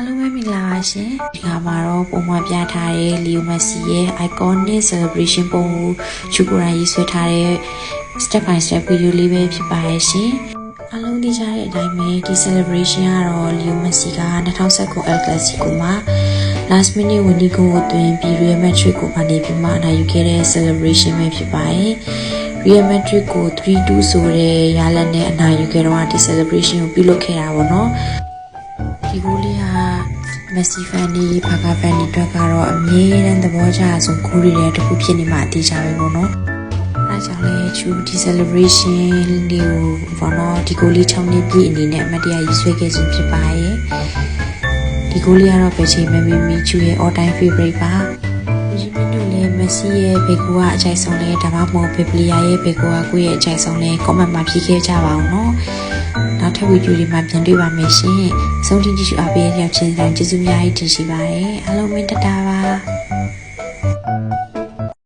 အားလုံးပဲမင်္ဂလာပါရှင်ဒီကမှာတော့ပုံမှန်ပြထားတဲ့ Leo Messi ရဲ့ iconic celebration ပုံကိုချူကိုရာရေးဆွဲထားတဲ့ step by step video လေးပဲဖြစ်ပါရဲ့ရှင်အားလုံးသိကြတဲ့အတိုင်းပဲဒီ celebration ကတော့ Leo Messi က2019 El Clasico မှာ last minute winning goal ကိုသွင်းပြီး Real Madrid ကိုပါနေပြီးမှနိုင်ယူခဲ့တဲ့ celebration ပဲဖြစ်ပါရဲ့Real Madrid ကို 3-2 ဆိုတဲ့ရလဒ်နဲ့အနိုင်ယူခဲ့တော့ဒီ celebration ကိုပြုလုပ်ခဲ့တာပေါ့နော်ဒီဂိုးလေးက Messi fan တွေ Barca fan တွေအတွက်ကတော့အမြဲတမ်းသဘောကျဆုံးဂိုးတွေတစ်ခုဖြစ်နေမှအသေးချပဲပေါ့နော်အဲကြောင့်လည်းချူဒီ celebration လေးကိုပေါ့နော်ဒီဂိုးလေး6နှစ်ပြည့်အနေနဲ့အမတ်တရရေးဆွဲခဲ့ခြင်းဖြစ်ပါရဲ့ဒီဂိုးလေးကတော့ပဲချိန်မမီချူရဲ့ all time favorite ပါMessi ရဲ့ဘေကူကအကြိုက်ဆုံးလဲဒါမှမဟုတ်ဘေပလီယာရဲ့ဘေကူကကိုယ့်ရဲ့အကြိုက်ဆုံးလဲ comment မှာဖြေခဲ့ကြပါအောင်နော်နောက်ထပ်ဗီဒီယိုတွေမှာပြန်တွေ့ပါမယ်ရှင်အဆုံးထိကြည့်ရှုအားပေးတဲ့ရောက်ချင်းတိုင်းကျေးဇူးများကြီးတင်ရှိပါတယ်အားလုံးပဲတတားပါ